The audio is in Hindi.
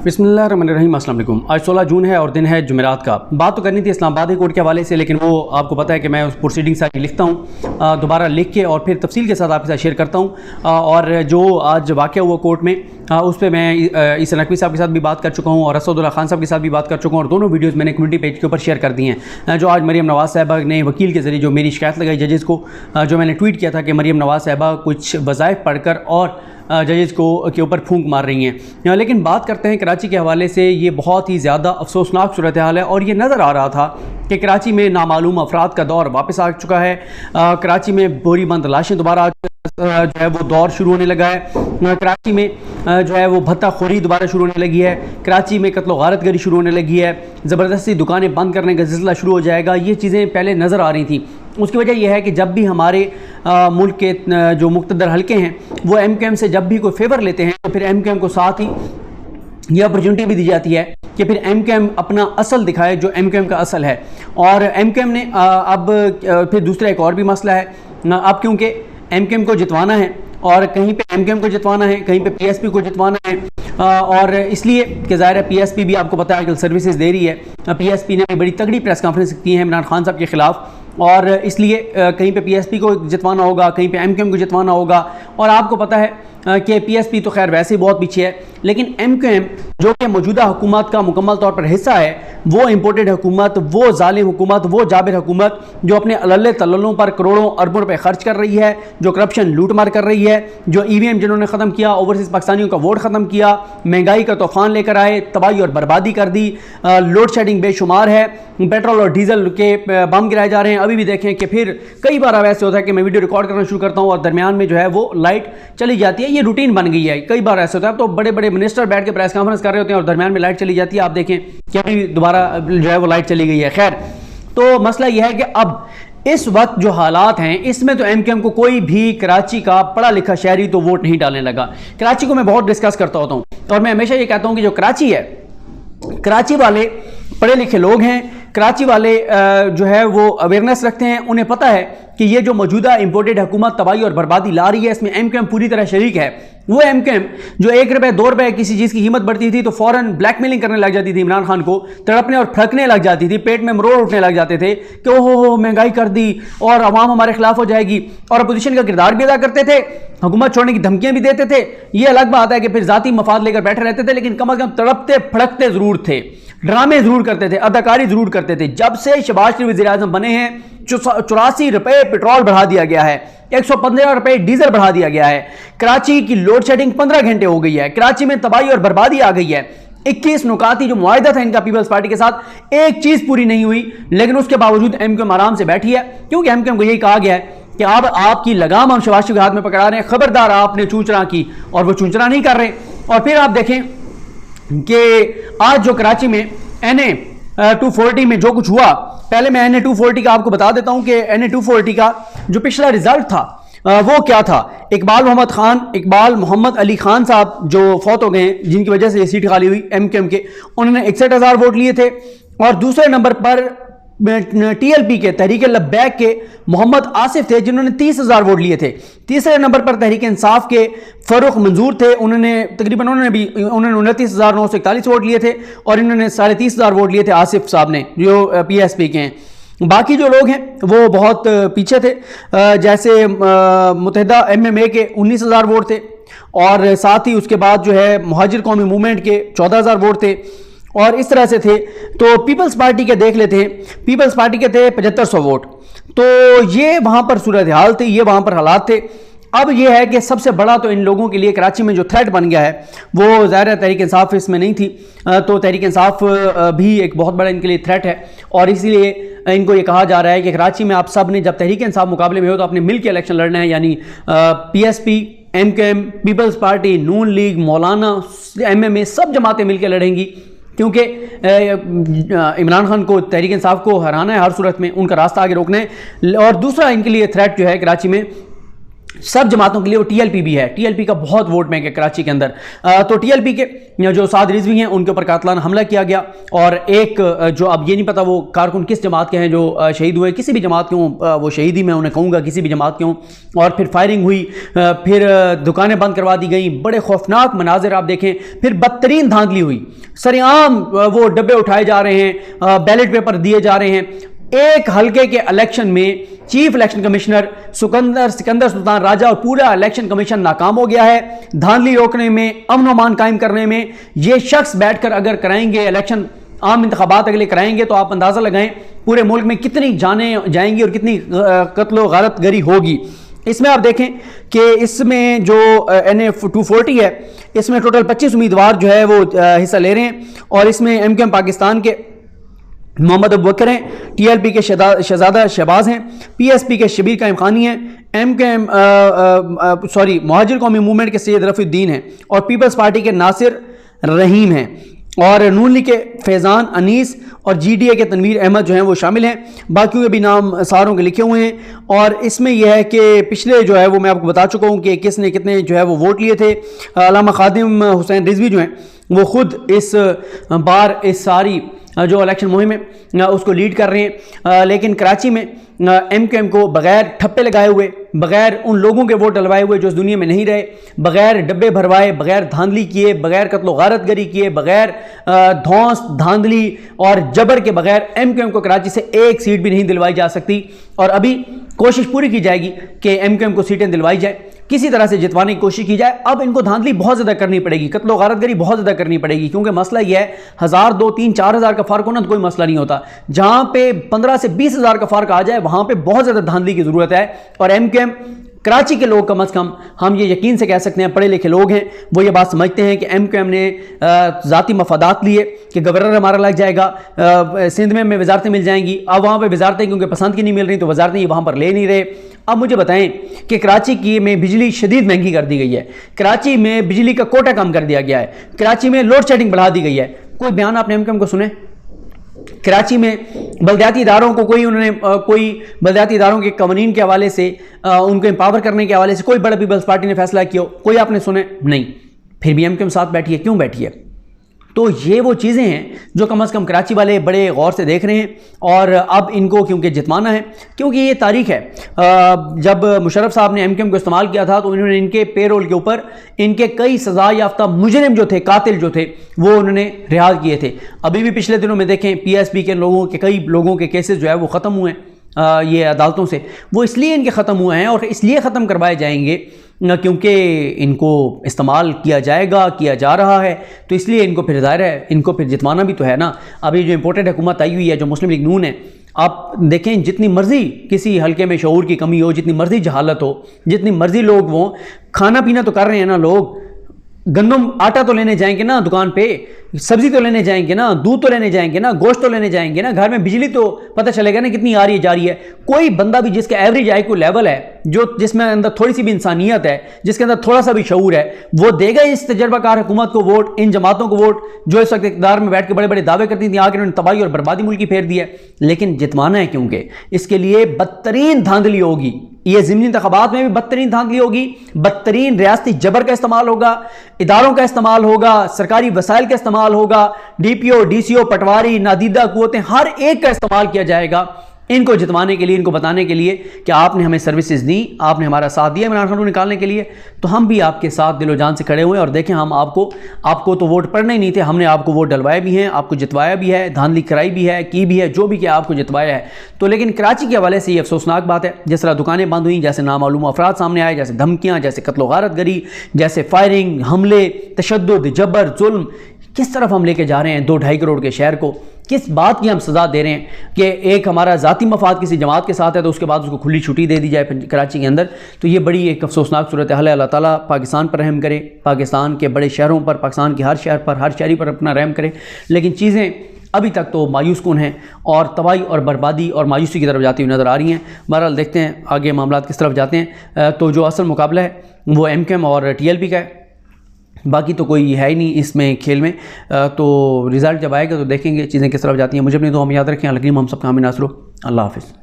बिस्मिल्लाहिर्रहमानिर्रहीम। अस्सलाम वालेकुम। आज 16 जून है और दिन है जुमेरात का। बात तो करनी थी इस्लामाबाद हाई कोर्ट के हवाले से, लेकिन वो आपको पता है कि मैं उस प्रोसीडिंग सारी लिखता हूँ, दोबारा लिख के और फिर तफसील के साथ आपके साथ शेयर करता हूँ। और जो आज वाक़या हुआ कोर्ट में, उस पर मैं ईसा नकवी साहब के साथ भी बात कर चुका हूँ और असदुल्ला खान साहब के साथ भी बात कर चुका हूँ, और दोनों वीडियोज़ मैंने कम्युनिटी पेज के ऊपर शेयर कर दी हैं। जो आज मरीम नवाज़ साहिबा ने वकील के ज़रिए जो मेरी शिकायत लगाई जजेज़ को, जो मैंने ट्वीट किया था कि मरीम नवाज़ साहिबा कुछ वज़ाइफ पढ़कर और जजेज़ को के ऊपर फूंक मार रही हैं। लेकिन बात करते हैं कराची के हवाले से। ये बहुत ही ज़्यादा अफसोसनाक सूरत हाल है और ये नज़र आ रहा था कि कराची में नामालूम अफराद का दौर वापस आ चुका है। कराची में बोरी बंद लाशें दोबारा जो है वो दौर शुरू होने लगा है। कराची में जो है वो भत्ताखोरी दोबारा शुरू होने लगी है। कराची में कत्ल गारत गरी शुरू होने लगी है। ज़बरदस्ती दुकानें बंद करने का सिलसिला शुरू हो जाएगा। ये चीज़ें पहले नज़र आ रही थी। उसकी वजह यह है कि जब भी हमारे मुल्क के जो मुक़्तदर हल्के हैं वो MKM से जब भी कोई फेवर लेते हैं तो फिर MKM को साथ ही ये अपॉर्चुनिटी भी दी जाती है कि फिर MKM अपना असल दिखाए, जो MKM का असल है। और MKM ने अब फिर दूसरा एक और भी मसला है। अब क्योंकि MKM को जितवाना है और कहीं पे MKM को जितवाना है, कहीं पे PSP को जितवाना है, और इसलिए कि ज़ाहिर है PSP भी आपको पता है आजकल सर्विसेज दे रही है। PSP ने भी बड़ी तगड़ी प्रेस कॉन्फ्रेंस की है इमरान खान साहब के ख़िलाफ़, और इसलिए कहीं पे PSP को जितवाना होगा, कहीं पे MKM को जितवाना होगा। और आपको पता है कि PSP तो खैर वैसे ही बहुत पीछे है, लेकिन MKM जो कि मौजूदा हुकूमत का मुकम्मल तौर पर हिस्सा है, वो इम्पोर्टेड हुकूमत, वो जालिम हुकूमत, वो जाबिर हुकूमत जो अपने अल्ले तल्लों पर करोड़ों अरबों रुपए खर्च कर रही है, जो करप्शन लूट मार कर रही है, जो EVM जिन्होंने ख़त्म किया, ओवरसीज़ पाकिस्तानियों का वोट ख़त्म किया, महंगाई का तूफान लेकर आए, तबाही और बर्बादी कर दी, लोड शेडिंग बेशुमार है, पेट्रोल और डीजल के बम गिराए जा रहे हैं। अभी भी देखें कि फिर कई बार अब ऐसे होता है कि मैं वीडियो रिकॉर्ड करना शुरू करता हूँ और दरमियान में जो है वो लाइट चली जाती है। ये रूटीन बन गई है, कई बार ऐसे होता है। तो बड़े बड़े मिनिस्टर बैठ के प्रेस कॉन्फ्रेंस कर रहे होते हैं और दरमियान में लाइट चली जाती है। आप देखें कि अभी दोबारा जो है वो लाइट चली गई है। खैर, तो मसला यह है कि अब इस वक्त जो हालात हैं इसमें तो MKM को कोई भी कराची का पढ़ा लिखा शहरी तो वोट नहीं डालने लगा। कराची को मैं बहुत डिस्कस करता होता हूँ और मैं हमेशा ये कहता हूँ कि जो कराची है, कराची वाले पढ़े लिखे लोग हैं, कराची वाले जो है वो अवेयरनेस रखते हैं। उन्हें पता है कि ये जो मौजूदा इंपोर्टेड हुकूमत तबाही और बर्बादी ला रही है, इसमें MKM पूरी तरह शरीक है। वो MKM जो 1 रुपये 2 रुपये किसी चीज़ की कीमत बढ़ती थी तो फ़ौरन ब्लैकमेलिंग करने लग जाती थी, इमरान खान को तड़पने और फड़कने लग जाती थी, पेट में मरोड़ उठने लग जाते थे कि ओहो महंगाई कर दी और अवाम हमारे खिलाफ हो जाएगी, और अपोजिशन का किरदार भी अदा करते थे, हुकूमत छोड़ने की धमकियां भी देते थे। ये अलग बात है कि फिर जाती मफाद लेकर बैठे रहते थे, लेकिन कम अज़ कम तड़पते फड़कते ज़रूर थे, ड्रामे ज़रूर करते थे, अदाकारी ज़रूर करते थे। जब से शहबाज शरीफ वज़ीर आज़म बने हैं 84 रुपये पेट्रोल बढ़ा दिया गया है, 115 रुपये डीजल बढ़ा दिया गया है, कराची की लोड शेडिंग 15 घंटे हो गई है, कराची में तबाही और बर्बादी आ गई है। 21 नुकाती जो मुआहिदा था इनका पीपल्स पार्टी के साथ, एक चीज़ पूरी नहीं हुई, लेकिन उसके बावजूद MKM आराम से बैठी है, क्योंकि MKM को यही कहा गया है कि अब आपकी लगाम हम शहबाज शरीफ के हाथ में पकड़ा रहे हैं, खबरदार आपने चूंचना की, और वो चूंचना नहीं कर रहे। और फिर आप देखें कि आज जो कराची में NA 240 में जो कुछ हुआ, पहले मैं NA 240 का आपको बता देता हूं कि NA 240 का जो पिछला रिजल्ट था वो क्या था। इकबाल मोहम्मद अली खान साहब जो फौत हो गए, जिनकी वजह से ये सीट खाली हुई MKM के, उन्होंने 61,000 वोट लिए थे। और दूसरे नंबर पर TLP के तहरीक लब्बैक के मोहम्मद आसिफ थे, जिन्होंने 30,000 वोट लिए थे। तीसरे नंबर पर तहरीक इंसाफ के फरूख मंजूर थे, उन्होंने 29,941 वोट लिए थे, और इन्होंने 30,500 वोट लिए थे आसिफ साहब ने, जो PSP के हैं। बाकी जो लोग हैं वो बहुत पीछे थे, जैसे मुत्तहिदा MMA के 19,000 वोट थे, और साथ ही उसके बाद जो है मुहाजिर कौमी मूवमेंट के 14,000 वोट थे, और इस तरह से थे। तो पीपल्स पार्टी के देख लेते हैं, पीपल्स पार्टी के थे 7500 वोट। तो ये वहाँ पर सूरत हाल थी, ये वहाँ पर हालात थे। अब ये है कि सबसे बड़ा तो इन लोगों के लिए कराची में जो थ्रेट बन गया है वो ज़ाहिर तहरीक इंसाफ इसमें नहीं थी, तो तहरीक इंसाफ भी एक बहुत बड़ा इनके लिए थ्रेट है, और इसीलिए इनको ये कहा जा रहा है कि कराची में आप सब ने जब तहरीक इंसाफ मुकाबले में हो तो आपने मिल के इलेक्शन लड़ना है, यानी PSP, MKM, पीपल्स पार्टी, नून लीग, मौलाना, MMA सब जमातें मिल के लड़ेंगी, क्योंकि इमरान खान को तहरीक इंसाफ को हराना है, हर सूरत में उनका रास्ता आगे रोकना है। और दूसरा इनके लिए थ्रेट जो है कराची में सब जमातों के लिए वो टीएलपी भी है। टीएलपी का बहुत वोट बैंक है कराची के अंदर। तो टीएलपी के जो साद रिजवी हैं उनके ऊपर कातलाना हमला किया गया, और एक जो अब ये नहीं पता वो कारकुन किस जमात के हैं जो शहीद हुए, किसी भी जमात के हों, वो शहीद ही मैं उन्हें कहूँगा, किसी भी जमात के हों। और फिर फायरिंग हुई, फिर दुकानें बंद करवा दी गई, बड़े खौफनाक मनाजिर आप देखें। फिर बदतरीन धांधली हुई, सरेआम वो डब्बे उठाए जा रहे हैं, बैलेट पेपर दिए जा रहे हैं। एक हल्के के इलेक्शन में chief election commissioner Sikandar Sultan Raja और पूरा इलेक्शन कमीशन नाकाम हो गया है। धांधली रोकने में, अमन अमान कायम करने में ये शख्स बैठकर अगर कराएंगे इलेक्शन, आम इंतखाबात अगले कराएंगे, तो आप अंदाजा लगाएं पूरे मुल्क में कितनी जानें जाएंगी और कितनी कत्लो गारत गरी होगी। इसमें आप देखें कि इसमें जो NF 240 है, इसमें टोटल 25 उम्मीदवार जो है वो हिस्सा ले रहे हैं, और इसमें MKM पाकिस्तान के मोहम्मद अबू बकर हैं, TLP के शहजादा शहबाज हैं, PSP के शबीर कायम खानी हैं, MKM मुहाजिर कौमी मूवमेंट के सैयद रफ़ीउद्दीन हैं, और पीपल्स पार्टी के नासिर रहीम हैं, और नून लीग के फैज़ान अनीस और GDA के तनवीर अहमद जो हैं वो शामिल हैं। बाकियों के भी नाम सारों के लिखे हुए हैं। और इसमें यह है कि पिछले जो है वो मैं आपको बता चुका हूँ कि किसने कितने जो है वो वोट लिए थे। अल्लामा खादिम हुसैन रिजवी जो हैं वो ख़ुद इस बार इस सारी जो इलेक्शन मुहिम है उसको लीड कर रहे हैं। लेकिन कराची में MKM को बगैर ठप्पे लगाए हुए, बगैर उन लोगों के वोट डलवाए हुए जो इस दुनिया में नहीं रहे, बगैर डब्बे भरवाए, बगैर धांधली किए, बगैर कत्लो गारत गरी किए, बगैर धौंस धांधली और जबर के बगैर MKM को कराची से एक सीट भी नहीं दिलवाई जा सकती। और अभी कोशिश पूरी की जाएगी कि MKM को सीटें दिलवाई जाए, किसी तरह से जितवाने की कोशिश की जाए। अब इनको धांधली बहुत ज़्यादा करनी पड़ेगी, कत्लो गारतगरी बहुत ज़्यादा करनी पड़ेगी, क्योंकि मसला यह है 1000, 2, 3, 4 हज़ार का फ़र्क होना तो कोई मसला नहीं होता। जहाँ पे 15 से 20 हज़ार का फ़र्क आ जाए वहाँ पे बहुत ज़्यादा धांधली की ज़रूरत है। और MKM कराची के लोग कम अज़ कम हम ये यकीन से कह सकते हैं, पढ़े लिखे लोग हैं, वो ये बात समझते हैं कि MKM ने ज़ाती मफादात लिए कि गवर्नर हमारा लग जाएगा, सिंध में वजारतें मिल जाएंगी। अब वहाँ पे वजारतें क्योंकि पसंद की नहीं मिल रही तो वजारतें ये वहाँ पर ले नहीं रहे। अब मुझे बताएं कि कराची की में बिजली शदीद महंगी कर दी गई है, कराची में बिजली का कोटा कम कर दिया गया है, कराची में लोड शेडिंग बढ़ा दी गई है। कोई बयान आपने MKM को सुने? कराची में बल्दियाती इदारों को कोई बल्दियाती इदारों के कवानीन के हवाले से, उनको एम्पावर करने के हवाले से कोई बड़ा पीपल्स पार्टी ने फैसला किया, कोई आपने सुने? नहीं। फिर भी MKM साथ बैठी है, क्यों बैठी है? तो ये वो चीज़ें हैं जो कम अज़ कम कराची वाले बड़े गौर से देख रहे हैं। और अब इनको क्योंकि जितवाना है, क्योंकि ये तारीख है, जब मुशर्रफ साहब ने MKM को इस्तेमाल किया था तो उन्होंने इनके पेरोल के ऊपर इनके कई सज़ा याफ्ता मुजरिम जो थे, कातिल जो थे, वो उन्होंने रिहा किए थे। अभी भी पिछले दिनों में देखें PSP के लोगों के कई लोगों के केसेस जो है वो ख़त्म हुए हैं ये अदालतों से। वो इसलिए इनके ख़त्म हुए हैं और इसलिए ख़त्म करवाए जाएंगे क्योंकि इनको इस्तेमाल किया जाएगा, किया जा रहा है, तो इसलिए इनको फिर ज़ाहिर है इनको फिर जितवाना भी तो है ना। अभी जो इम्पोर्टेड हुकूमत आई हुई है, जो मुस्लिम लीग नून है, आप देखें जितनी मर्जी किसी हल्के में शऊर की कमी हो, जितनी मर्जी जहालत हो, जितनी मर्जी लोग वो खाना पीना तो कर रहे हैं ना, लोग गंदम आटा तो लेने जाएंगे ना दुकान पे, सब्जी तो लेने जाएंगे ना, दूध तो लेने जाएंगे ना, गोश्त तो लेने जाएंगे ना, घर में बिजली तो पता चलेगा ना कितनी आ रही है जा रही है। कोई बंदा भी जिसका एवरेज IQ लेवल है, जो जिसमें अंदर थोड़ी सी भी इंसानियत है, जिसके अंदर थोड़ा सा भी शऊर है, वो देगा इस तजर्बाकार हुकूमत को वोट, इन जमातों को वोट जो इस वक्त इक़्तिदार में बैठ के बड़े बड़े दावे करती थी, आगे उन्होंने तबाही और बर्बादी मुल्क की फेर दी है। लेकिन जितवाना है क्योंकि इसके लिए बदतरीन धांधली होगी, ये ज़िमनी इंतखाबात में भी बदतरीन धांधली होगी, बदतरीन रियासती जबर का इस्तेमाल होगा, इदारों का इस्तेमाल होगा, सरकारी वसाइल का इस्तेमाल होगा, DPO, DCO, पटवारी, नादीदा कुव्वतें, हर एक का इस्तेमाल किया जाएगा इनको जितवाने के लिए, इनको बताने के लिए कि आपने हमें सर्विसेज दी, आपने हमारा साथ दिया इमरान खान को निकालने के लिए, तो हम भी आपके साथ दिलो जान से खड़े हुए। और देखें, हम आपको तो वोट पड़ने ही नहीं थे, हमने आपको वोट डलवाए भी हैं, आपको जितवाया भी है, धांधली कराई भी है, की भी है, जो भी किया आपको जितवाया है। तो लेकिन कराची के हवाले से ये अफसोसनाक बात है, जिस तरह दुकानें बंद हुई, जैसे नामालूम अफराद सामने आए, जैसे धमकियाँ, जैसे कत्लो गारत गरी, जैसे फायरिंग, हमले, तशद्दुद, जबर, जुल्म, किस तरफ हम लेके जा रहे हैं 2-2.5 करोड़ के शहर को, किस बात की हम सज़ा दे रहे हैं कि एक हमारा ज़ाती मफाद किसी जमात के साथ है तो उसके बाद उसको खुली छुट्टी दे दी जाए कराची के अंदर। तो ये बड़ी एक अफसोसनाक सूरत हाल है। अल्लाह ताला पाकिस्तान पर रहम करे, पाकिस्तान के बड़े शहरों पर, पाकिस्तान के हर शहर पर, हर शहरी पर अपना रहम करे। लेकिन चीज़ें अभी तक तो मायूस कुन हैं और तबाही और बर्बादी और मायूसी की तरफ जाती हुई नज़र आ रही हैं। बहरहाल देखते हैं आगे मामला किस तरफ जाते हैं। तो जो असल मुकाबला है वो MKM और TLP का है, बाकी तो कोई है ही नहीं इसमें खेल में। तो रिज़ल्ट जब आएगा तो देखेंगे चीज़ें किस तरफ जाती हैं। मुझे अपनी दुआ में याद रखें। अल्लाह हम सबका हामी नासरो। अल्लाह हाफ़िज़।